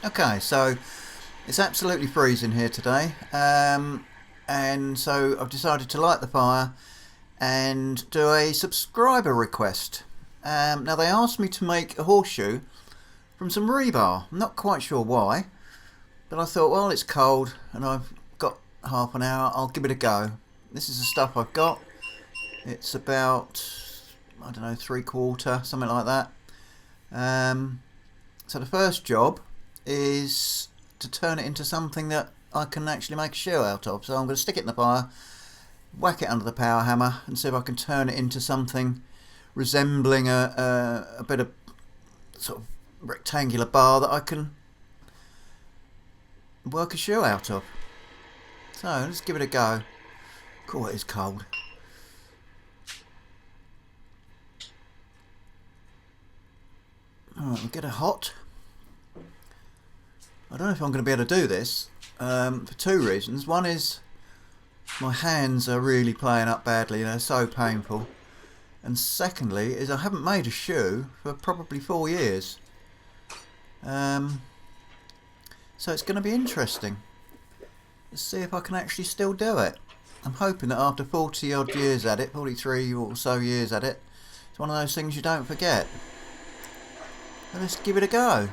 Okay, so it's absolutely freezing here today, and so I've decided to light the fire and do a subscriber request. Now they asked me to make a horseshoe from some rebar. I'm not quite sure why, but I thought, well, it's cold and I've got half an hour, I'll give it a go. This is the stuff I've got. It's about, I don't know, 3/4, something like that. So the first job is to turn it into something that I can actually make a shoe out of. So I'm going to stick it in the fire, whack it under the power hammer and see if I can turn it into something resembling a bit of sort of rectangular bar that I can work a shoe out of. So let's give it a go. Cool, it is cold. Alright, we'll get it hot. I don't know if I'm going to be able to do this for two reasons. One is my hands are really playing up badly, they're so painful. And secondly is I haven't made a shoe for probably 4 years. So it's going to be interesting. Let's see if I can actually still do it. I'm hoping that after 40 odd years at it, 43 or so years at it, it's one of those things you don't forget. So let's give it a go.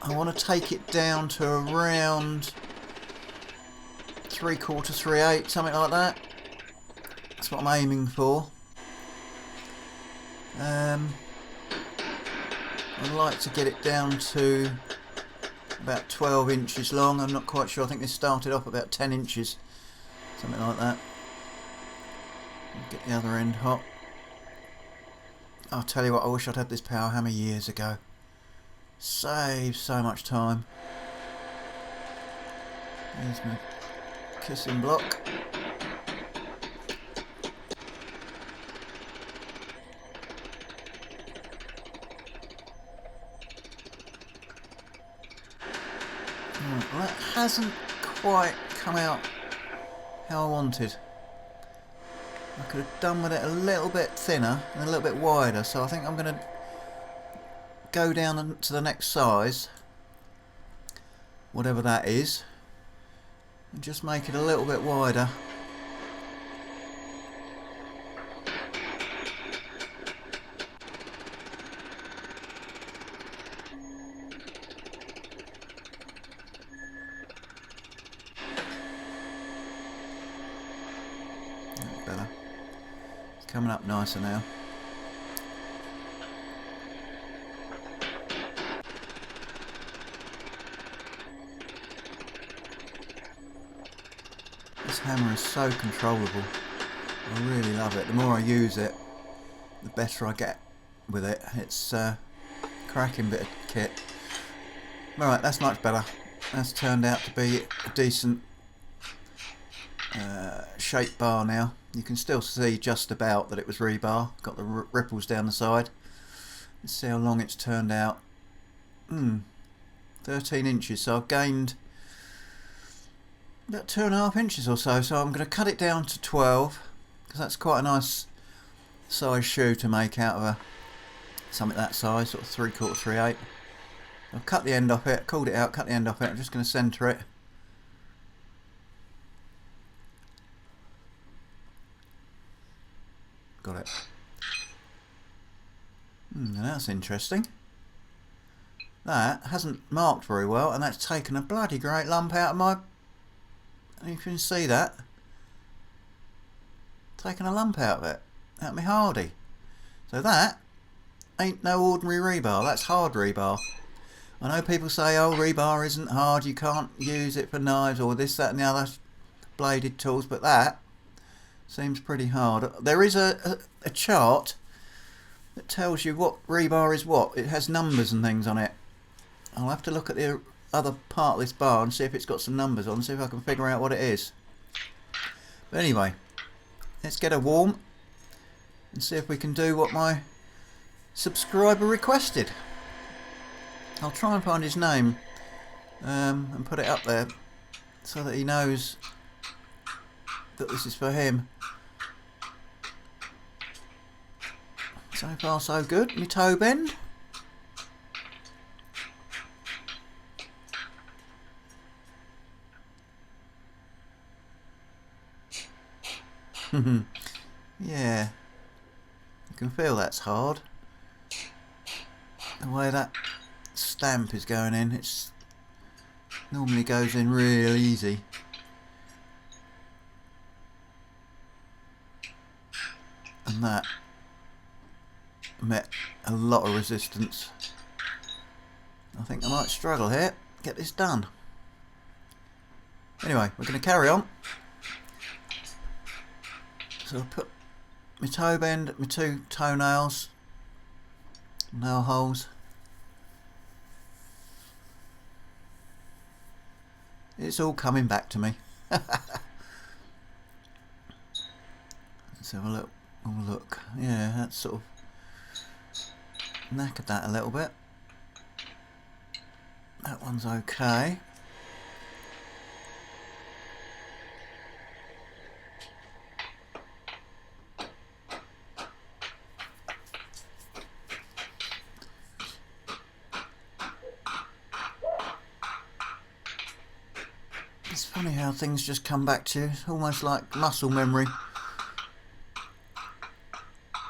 I want to take it down to around 3/4, 3/8, something like that. That's what I'm aiming for. I'd like to get it down to about 12 inches long. I'm not quite sure. I think this started off about 10 inches, something like that. Get the other end hot. I'll tell you what, I wish I'd had this power hammer years ago. Saves so much time. There's my kissing block. Right, well, that hasn't quite come out how I wanted. I could have done with it a little bit thinner and a little bit wider, so I think I'm going to go down to the next size, whatever that is, and just make it a little bit wider. That's better. It's coming up nicer now. This hammer is so controllable. I really love it. The more I use it, the better I get with it. It's a cracking bit of kit. Alright, that's much better. That's turned out to be a decent shaped bar now. You can still see just about that it was rebar. Got the ripples down the side. Let's see how long it's turned out. 13 inches, so I've gained about 2.5 inches or so. So I'm going to cut it down to 12 because that's quite a nice size shoe to make out of something that size, sort of 3/4, 3/8. I've cut the end off it, called it out, cut the end off it. I'm just going to centre it. Got it. Now that's interesting. That hasn't marked very well, and that's taken a bloody great lump out of my... You can see that. Taken a lump out of it. Out of my hardy. So that ain't no ordinary rebar, that's hard rebar. I know people say, oh, rebar isn't hard, you can't use it for knives or this, that and the other bladed tools, but that seems pretty hard. There is a chart that tells you what rebar is what. It has numbers and things on it. I'll have to look at the other part of this bar and see if it's got some numbers on, see if I can figure out what it is. But anyway, let's get her warm and see if we can do what my subscriber requested. I'll try and find his name and put it up there so that he knows that this is for him. So far so good. My toe bend. Yeah, you can feel that's hard. The way that stamp is going in, it's normally goes in real easy. And that met a lot of resistance. I think I might struggle here. Get this done. Anyway, we're going to carry on. So I'll put my toe bend, my 2 toenails, nail holes. It's all coming back to me. Let's have a look. Oh, look. Yeah, that's sort of knackered that a little bit. That one's okay. It's funny how things just come back to you, almost like muscle memory.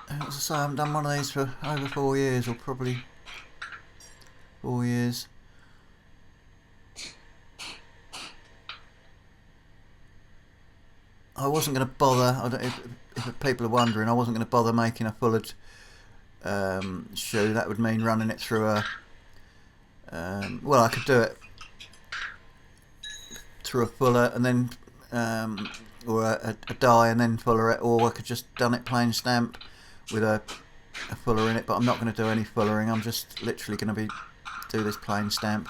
As I say, I haven't done one of these for over 4 years, or probably 4 years. I wasn't going to bother, if people are wondering, I wasn't going to bother making a fullered shoe. That would mean running it through a, well, I could do it through a fuller and then, or a dye and then fuller it, or I could just done it plain stamp with a fuller in it, but I'm not going to do any fullering. I'm just literally going to do this plain stamp.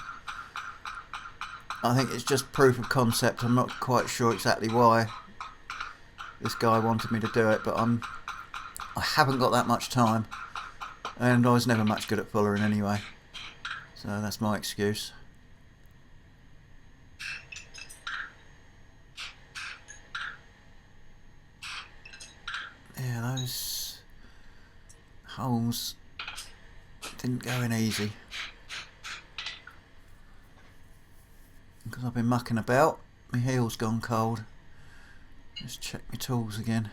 I think it's just proof of concept. I'm not quite sure exactly why this guy wanted me to do it, but I haven't got that much time, and I was never much good at fullering anyway, so that's my excuse. Yeah, those holes didn't go in easy because I've been mucking about. My heel's gone cold. Just check my tools again.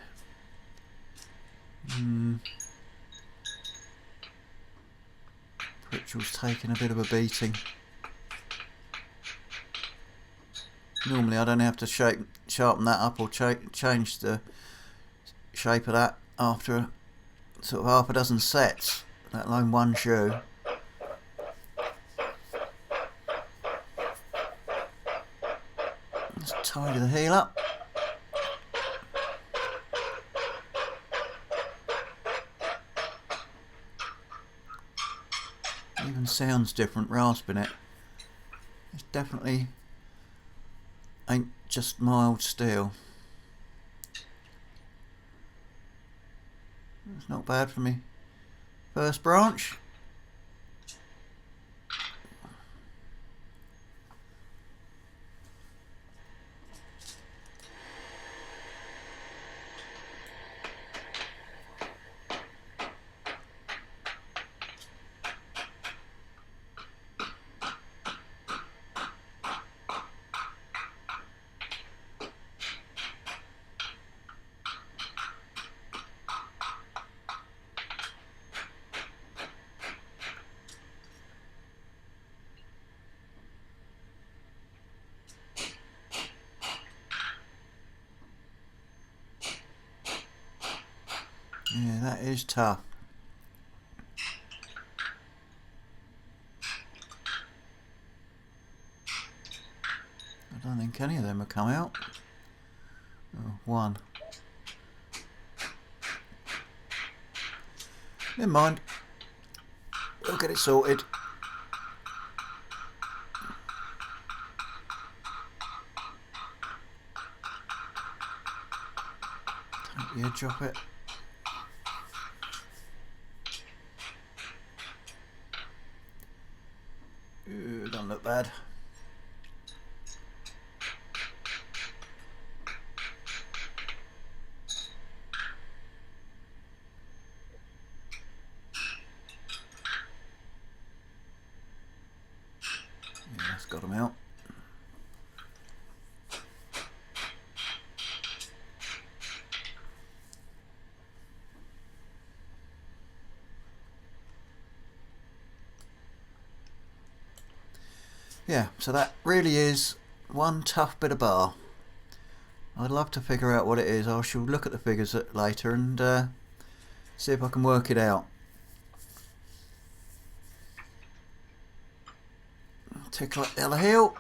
Pritchell's taking a bit of a beating. Normally I don't have to sharpen that up or change the shape of that after sort of half a dozen sets, let alone one shoe. Let's tidy the heel up. Even sounds different rasping it. It's definitely ain't just mild steel. It's not bad for me. First branch. Yeah, that is tough. I don't think any of them have come out. Oh, one. Never mind. We'll get it sorted. Take the edge off it. Ooh, don't look bad. them out. Yeah, so that really is one tough bit of bar. I'd love to figure out what it is. I shall look at the figures later and see if I can work it out. Tickle up the other heel.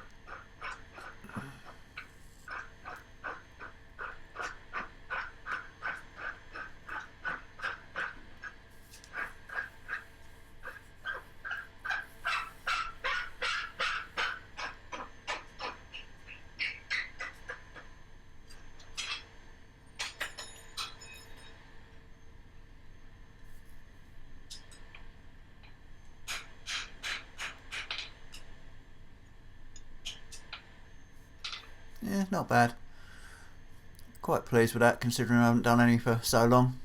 Yeah, not bad. Quite pleased with that considering I haven't done any for so long.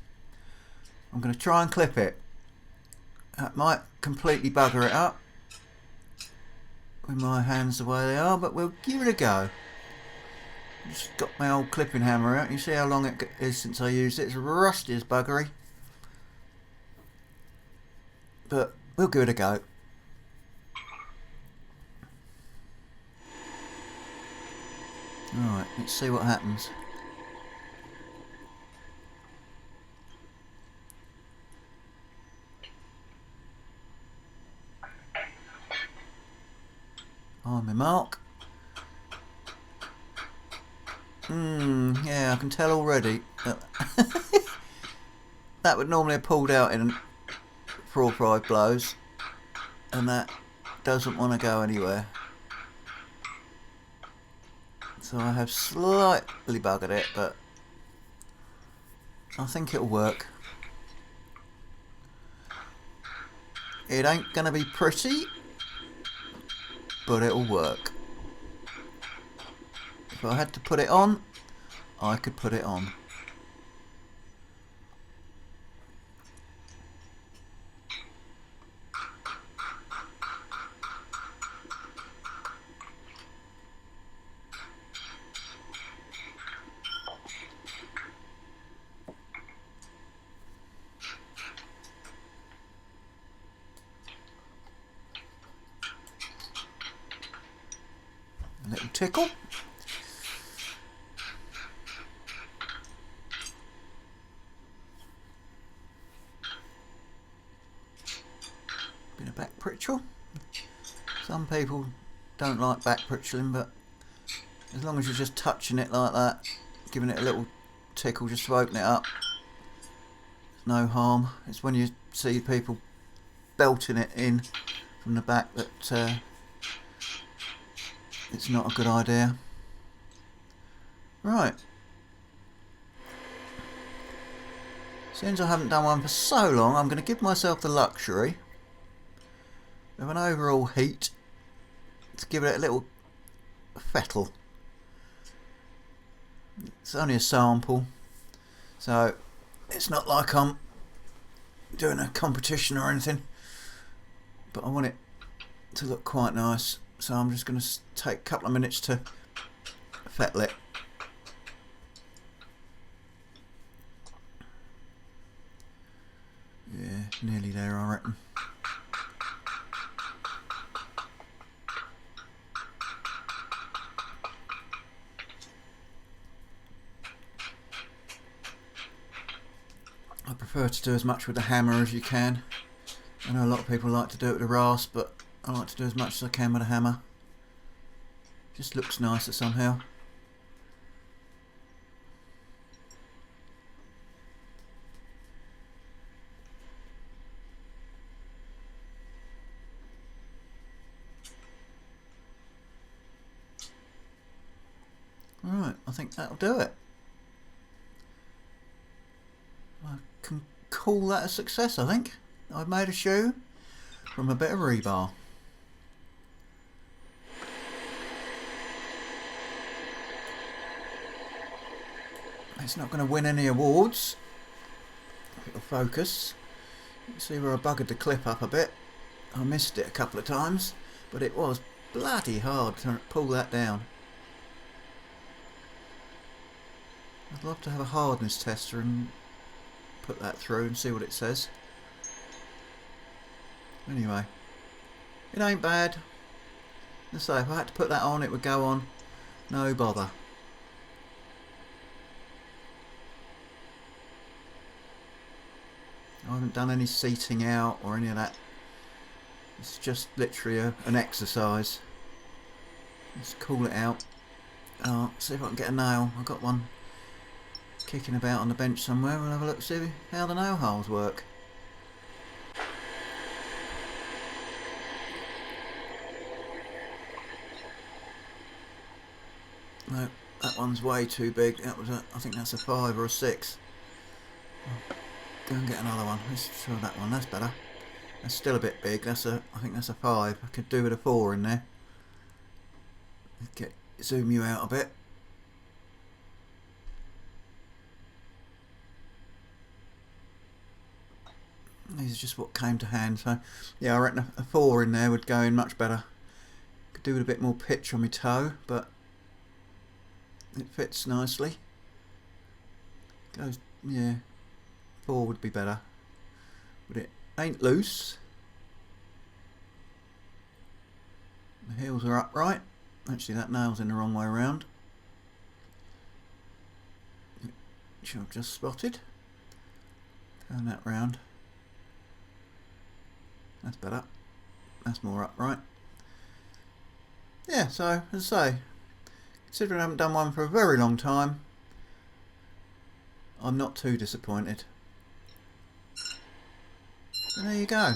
I'm going to try and clip it. That might completely bugger it up with my hands the way they are, but we'll give it a go. Just got my old clipping hammer out. You see how long it is since I used it. It's rusty as buggery. But we'll give it a go. Alright, let's see what happens. On my mark. Yeah, I can tell already. That would normally have pulled out in 4 or 5 blows, and that doesn't want to go anywhere. So I have slightly buggered it, but I think it'll work. It ain't gonna be pretty, but it'll work. If I had to put it on, I could put it on. A little tickle. Bit of back pritchel. Some people don't like back pritcheling, but as long as you're just touching it like that, giving it a little tickle just to open it up, there's no harm. It's when you see people belting it in from the back that it's not a good idea. Right. Since I haven't done one for so long, I'm going to give myself the luxury of an overall heat to give it a little fettle. It's only a sample, so it's not like I'm doing a competition or anything, but I want it to look quite nice. So I'm just going to take a couple of minutes to fettle it. Yeah, nearly there, I reckon. I prefer to do as much with the hammer as you can. I know a lot of people like to do it with a rasp, but I like to do as much as I can with a hammer. Just looks nicer somehow. Alright, I think that'll do it. I can call that a success, I think. I've made a shoe from a bit of rebar. It's not going to win any awards. If it'll focus. You can see where I buggered the clip up a bit. I missed it a couple of times, but it was bloody hard to pull that down. I'd love to have a hardness tester and put that through and see what it says. Anyway, it ain't bad. And so if I had to put that on, it would go on. No bother. I haven't done any seating out or any of that. It's just literally an exercise. Let's cool it out. Oh, see if I can get a nail. I've got one kicking about on the bench somewhere. We'll have a look, see how the nail holes work. No, that one's way too big. That was I think that's a 5 or a 6. I'll go and get another one. Let's try that one. That's better. That's still a bit big. I think that's a 5. I could do with a 4 in there. Zoom you out a bit. These are just what came to hand. So yeah, I reckon a 4 in there would go in much better. Could do with a bit more pitch on my toe, but it fits nicely. Goes, yeah, 4 would be better. But it ain't loose. The heels are upright. Actually, that nail's in the wrong way around, which I've just spotted. Turn that round. That's better. That's more upright. Yeah, so as I say, considering I haven't done one for a very long time, I'm not too disappointed. And there you go.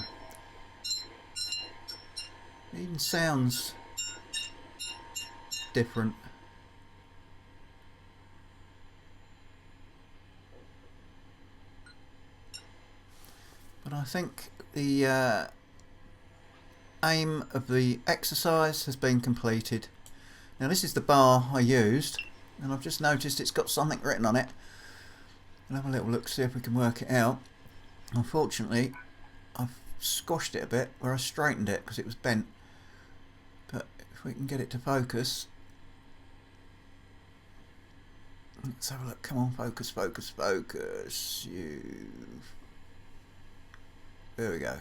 It even sounds different. But I think the aim of the exercise has been completed. Now this is the bar I used, and I've just noticed it's got something written on it. We'll have a little look, see if we can work it out. Unfortunately, I've squashed it a bit where I straightened it because it was bent. But if we can get it to focus. Let's have a look. Come on, focus, focus, focus. There we go.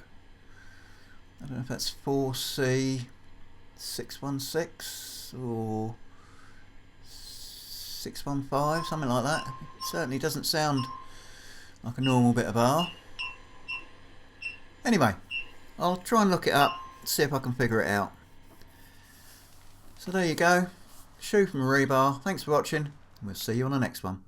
I don't know if that's 4C 616 or 615, something like that. It certainly doesn't sound like a normal bit of bar. Anyway, I'll try and look it up, see if I can figure it out. So there you go. Shoe from Rebar. Thanks for watching, and we'll see you on the next one.